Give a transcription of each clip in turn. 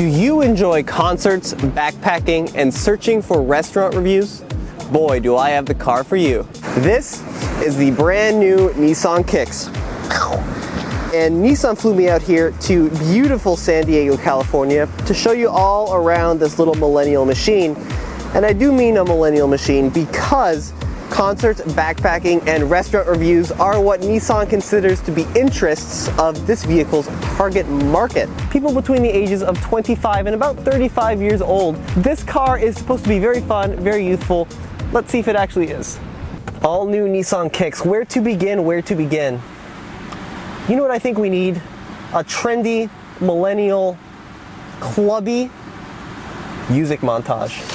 Do you enjoy concerts, backpacking, and searching for restaurant reviews? Boy, do I have the car for you. This is the brand new Nissan Kicks. And Nissan flew me out here to beautiful San Diego, California to show you all around this little millennial machine. And I do mean a millennial machine because concerts, backpacking, and restaurant reviews are what Nissan considers to be interests of this vehicle's target market. People between the ages of 25 and about 35 years old. This car is supposed to be very fun, very youthful. Let's see if it actually is. All new Nissan Kicks. Where to begin? Where to begin? You know what I think we need? A trendy, millennial, clubby music montage.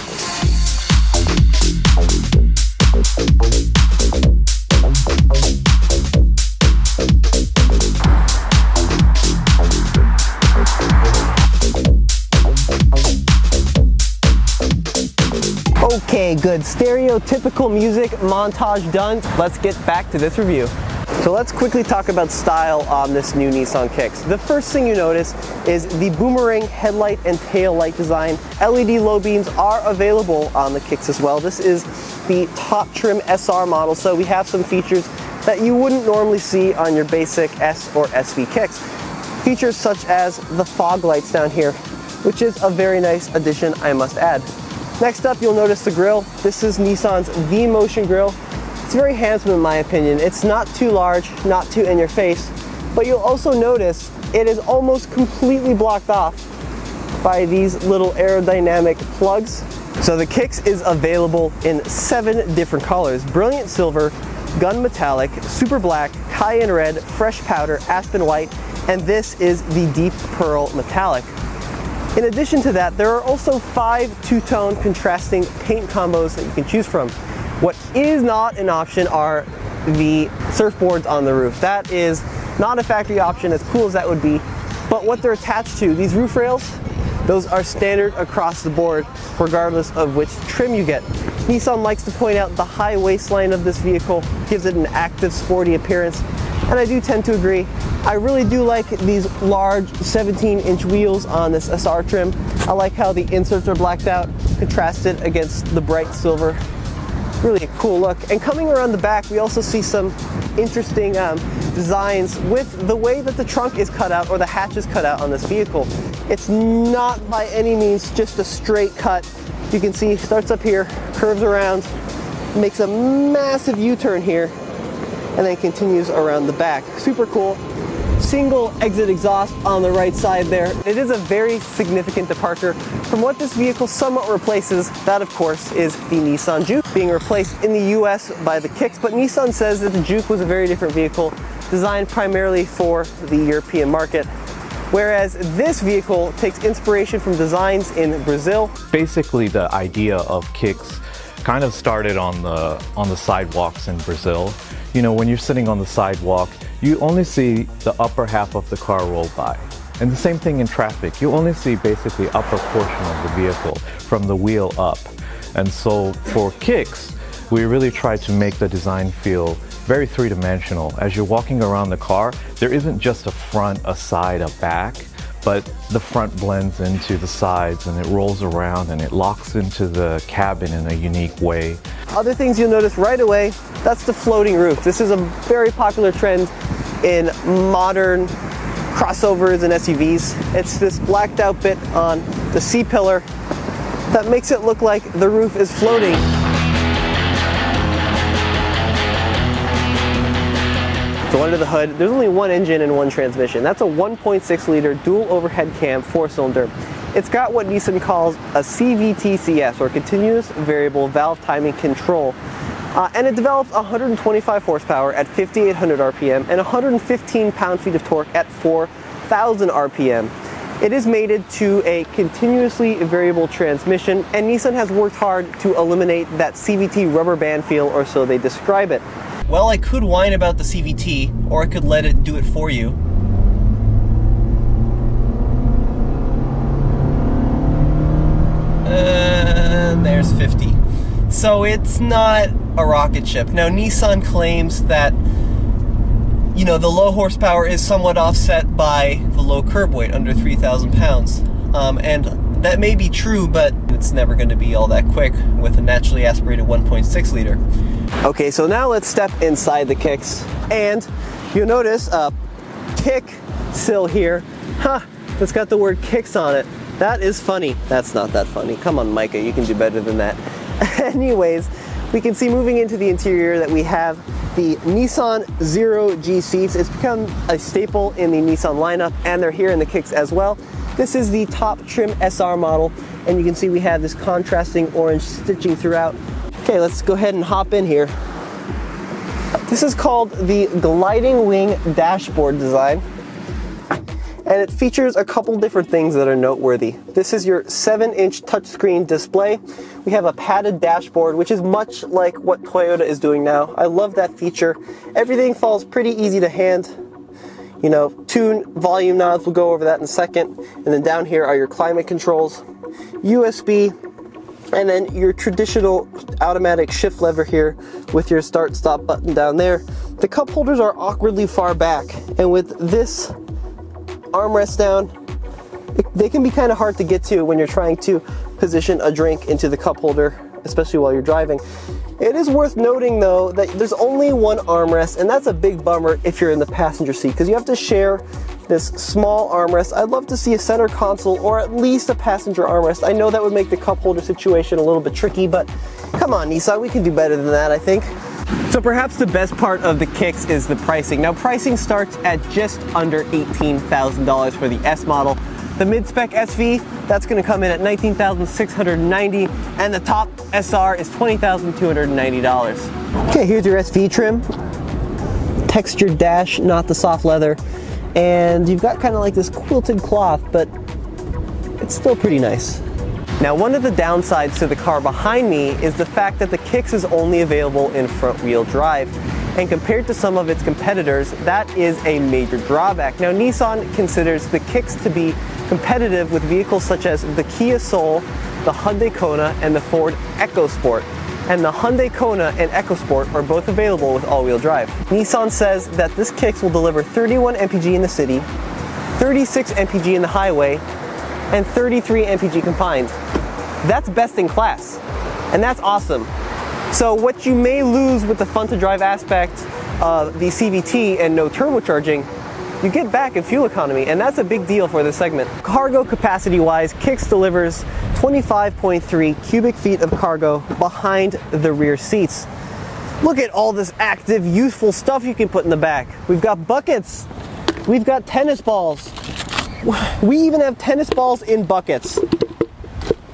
Okay, good. Stereotypical music montage done. Let's get back to this review. So let's quickly talk about style on this new Nissan Kicks. The first thing you notice is the boomerang headlight and tail light design. LED low beams are available on the Kicks as well. This is the top trim SR model, so we have some features that you wouldn't normally see on your basic S or SV Kicks. Features such as the fog lights down here, which is a very nice addition, I must add. Next up, you'll notice the grille. This is Nissan's V-Motion grille. It's very handsome in my opinion. It's not too large, not too in your face, but you'll also notice it is almost completely blocked off by these little aerodynamic plugs. So the Kicks is available in 7 different colors: brilliant silver, gun metallic, super black, cayenne red, fresh powder, aspen white, and this is the deep pearl metallic. In addition to that, there are also 5 two-tone contrasting paint combos that you can choose from. What is not an option are the surfboards on the roof. That is not a factory option, as cool as that would be, but what they're attached to, these roof rails, those are standard across the board, regardless of which trim you get. Nissan likes to point out the high waistline of this vehicle, gives it an active, sporty appearance, and I do tend to agree. I really do like these large 17-inch wheels on this SR trim. I like how the inserts are blacked out, contrasted against the bright silver. Really a cool look. And coming around the back, we also see some interesting designs with the way that the trunk is cut out, or the hatch is cut out on this vehicle. It's not by any means just a straight cut. You can see it starts up here, curves around, makes a massive U-turn here, and then continues around the back. Super cool. Single exit exhaust on the right side there. It is a very significant departure from what this vehicle somewhat replaces. That, of course, is the Nissan Juke, being replaced in the US by the Kicks, but Nissan says that the Juke was a very different vehicle, designed primarily for the European market. Whereas this vehicle takes inspiration from designs in Brazil. Basically, the idea of Kicks kind of started on the sidewalks in Brazil. You know, when you're sitting on the sidewalk, you only see the upper half of the car roll by. And the same thing in traffic. You only see basically upper portion of the vehicle from the wheel up. And so for Kicks, we really try to make the design feel very three-dimensional. As you're walking around the car, there isn't just a front, a side, a back, but the front blends into the sides and it rolls around and it locks into the cabin in a unique way. Other things you'll notice right away, that's the floating roof. This is a very popular trend in modern crossovers and SUVs. It's this blacked out bit on the C-pillar that makes it look like the roof is floating. So under the hood, there's only one engine and one transmission. That's a 1.6 liter dual overhead cam 4-cylinder. It's got what Nissan calls a CVT-CS, or continuous variable valve timing control. And it develops 125 horsepower at 5,800 RPM and 115 pound-feet of torque at 4,000 RPM. It is mated to a continuously variable transmission, and Nissan has worked hard to eliminate that CVT rubber band feel, or so they describe it. Well, I could whine about the CVT, or I could let it do it for you. And there's 50. So it's not a rocket ship. Now, Nissan claims that, you know, the low horsepower is somewhat offset by the low curb weight, under 3,000 pounds. and that may be true, but it's never going to be all that quick with a naturally aspirated 1.6 liter. Okay, so now let's step inside the kicks, and you'll notice a kick sill here. It's got the word kicks on it. That is funny. That's not that funny. Come on, Micah, you can do better than that. Anyways, we can see moving into the interior that we have the Nissan Zero G seats. It's become a staple in the Nissan lineup, and they're here in the kicks as well. This is the top trim SR model, and you can see we have this contrasting orange stitching throughout. Okay, let's go ahead and hop in here. This is called the Gliding Wing dashboard design, and it features a couple different things that are noteworthy. This is your 7-inch touchscreen display. We have a padded dashboard, which is much like what Toyota is doing now. I love that feature. Everything falls pretty easy to hand. You know, tune volume knobs, we'll go over that in a second. And then down here are your climate controls, USB, and then your traditional automatic shift lever here with your start stop button down there. The cup holders are awkwardly far back, and with this armrest down, they can be kind of hard to get to when you're trying to position a drink into the cup holder, especially while you're driving. It is worth noting though that there's only one armrest, and that's a big bummer if you're in the passenger seat, because you have to share this small armrest. I'd love to see a center console or at least a passenger armrest. I know that would make the cup holder situation a little bit tricky, but come on, Nissan, we can do better than that, I think. So perhaps the best part of the kicks is the pricing. Now, pricing starts at just under $18,000 for the S model. The mid-spec SV, that's going to come in at $19,690, and the top SR is $20,290. Okay, here's your SV trim. Textured dash, not the soft leather. And you've got kind of like this quilted cloth, but it's still pretty nice. Now, one of the downsides to the car behind me is the fact that the kicks is only available in front-wheel drive. And compared to some of its competitors, that is a major drawback. Now, Nissan considers the kicks to be competitive with vehicles such as the Kia Soul, the Hyundai Kona, and the Ford EcoSport. And the Hyundai Kona and EcoSport are both available with all-wheel drive. Nissan says that this kicks will deliver 31 mpg in the city, 36 mpg in the highway, and 33 mpg combined. That's best in class, and that's awesome. So what you may lose with the fun to drive aspect of the CVT and no turbocharging, you get back in fuel economy, and that's a big deal for this segment. Cargo capacity wise, Kicks delivers 25.3 cubic feet of cargo behind the rear seats. Look at all this active, useful stuff you can put in the back. We've got buckets, we've got tennis balls. We even have tennis balls in buckets.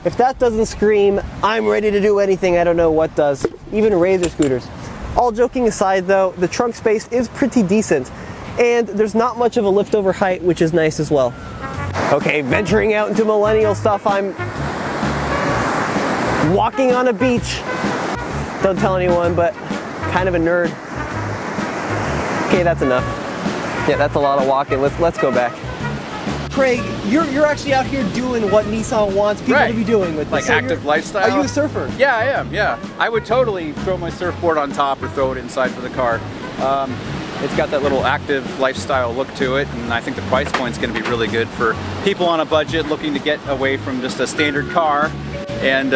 If that doesn't scream, I'm ready to do anything, I don't know what does. Even Razor scooters. All joking aside though, the trunk space is pretty decent, and there's not much of a liftover height, which is nice as well. Okay, venturing out into millennial stuff, I'm walking on a beach. Don't tell anyone, but kind of a nerd. Okay, that's enough. Yeah, that's a lot of walking. Let's go back. Craig, you're actually out here doing what Nissan wants people to be doing with like active lifestyle. Are you a surfer? Yeah, I am. Yeah, I would totally throw my surfboard on top or throw it inside for the car. It's got that little active lifestyle look to it, and I think the price point is going to be really good for people on a budget looking to get away from just a standard car. And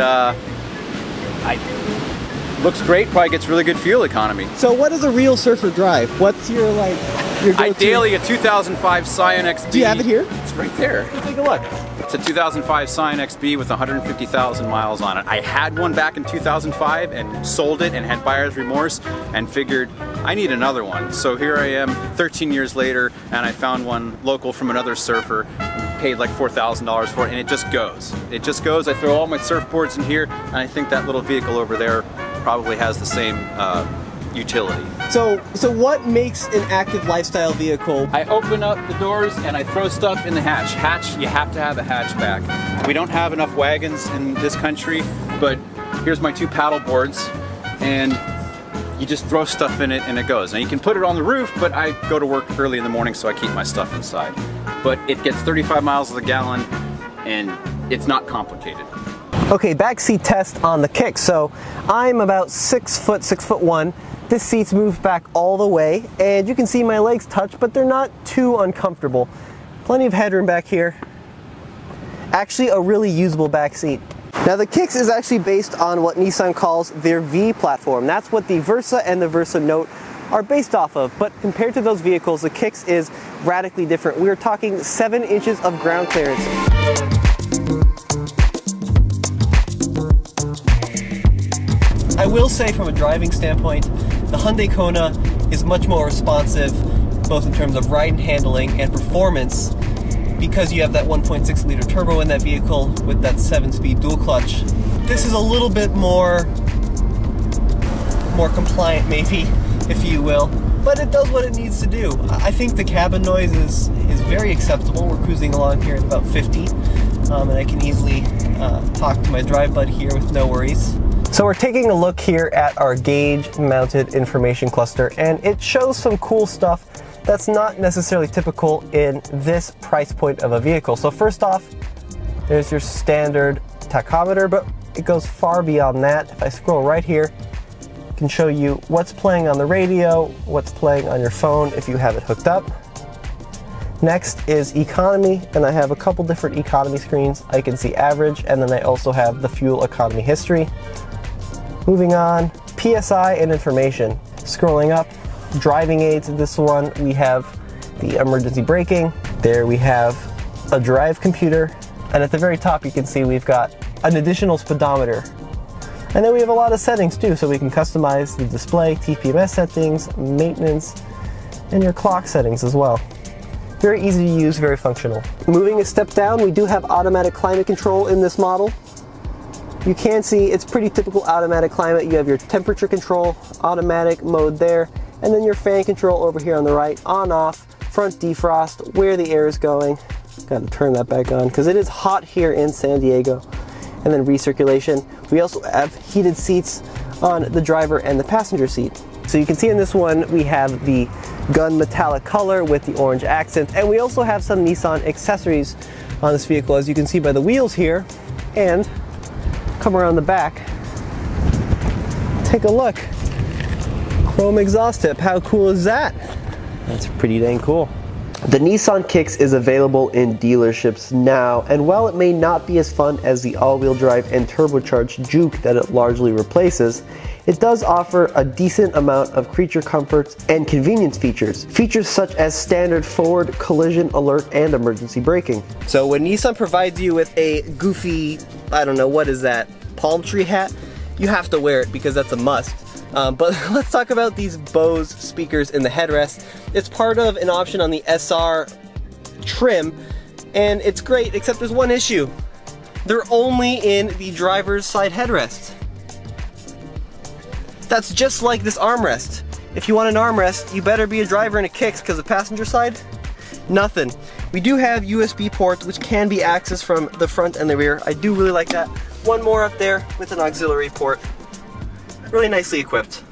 looks great. Probably gets really good fuel economy. So, what does a real surfer drive? What's your your go-to? Ideally, a 2005 Scion XB. Do you have it here? It's right there. Let's take a look. It's a 2005 Scion XB with 150,000 miles on it. I had one back in 2005 and sold it and had buyer's remorse and figured I need another one. So here I am 13 years later, and I found one local from another surfer, paid like $4,000 for it, and it just goes. It just goes. I throw all my surfboards in here, and I think that little vehicle over there probably has the same utility. So what makes an active lifestyle vehicle? I open up the doors and I throw stuff in the hatch. Hatch, you have to have a hatchback. We don't have enough wagons in this country, but here's my 2 paddle boards, and you just throw stuff in it and it goes. Now you can put it on the roof, but I go to work early in the morning, so I keep my stuff inside. But it gets 35 miles to the gallon, and it's not complicated. Okay, backseat test on the Kick. So I'm about 6 foot, 6'1". This seat's moved back all the way, and you can see my legs touch, but they're not too uncomfortable. Plenty of headroom back here. actually a really usable back seat. Now the Kicks is actually based on what Nissan calls their V platform. That's what the Versa and the Versa Note are based off of, but compared to those vehicles, the Kicks is radically different. We're talking 7 inches of ground clearance. I will say from a driving standpoint, the Hyundai Kona is much more responsive, both in terms of ride and handling and performance, because you have that 1.6 liter turbo in that vehicle with that 7-speed dual clutch. This is a little bit more compliant maybe, if you will, but it does what it needs to do. I think the cabin noise is very acceptable. We're cruising along here at about 50, and I can easily talk to my drive bud here with no worries. So we're taking a look here at our gauge mounted information cluster, and it shows some cool stuff that's not necessarily typical in this price point of a vehicle. So first off, there's your standard tachometer, but it goes far beyond that. If I scroll right here, it can show you what's playing on the radio, what's playing on your phone if you have it hooked up. Next is economy, and I have a couple different economy screens. I can see average, and then I also have the fuel economy history. Moving on, PSI and information. Scrolling up, driving aids. In this one, we have the emergency braking. There we have a drive computer. And at the very top, you can see we've got an additional speedometer. And then we have a lot of settings too, so we can customize the display, TPMS settings, maintenance, and your clock settings as well. Very easy to use, very functional. Moving a step down, we do have automatic climate control in this model. You can see it's pretty typical automatic climate. You have your temperature control, automatic mode there, and then your fan control over here on the right, on off, front defrost, where the air is going. Got to turn that back on because it is hot here in San Diego. And then recirculation. We also have heated seats on the driver and the passenger seat. So you can see in this one we have the gun metallic color with the orange accent, and we also have some Nissan accessories on this vehicle, as you can see by the wheels here. And come around the back, take a look. Chrome exhaust tip, how cool is that? That's pretty dang cool. The Nissan Kicks is available in dealerships now, and while it may not be as fun as the all-wheel drive and turbocharged Juke that it largely replaces, it does offer a decent amount of creature comforts and convenience features. Features such as standard forward collision alert and emergency braking. So when Nissan provides you with a goofy, I don't know, what is that, palm tree hat, you have to wear it because that's a must. But let's talk about these Bose speakers in the headrest. It's part of an option on the SR trim, and it's great, except there's one issue. They're only in the driver's side headrest. That's just like this armrest. If you want an armrest, you better be a driver in a Kicks, because the passenger side, nothing. We do have USB ports which can be accessed from the front and the rear. I do really like that. One more up there with an auxiliary port. Really nicely equipped.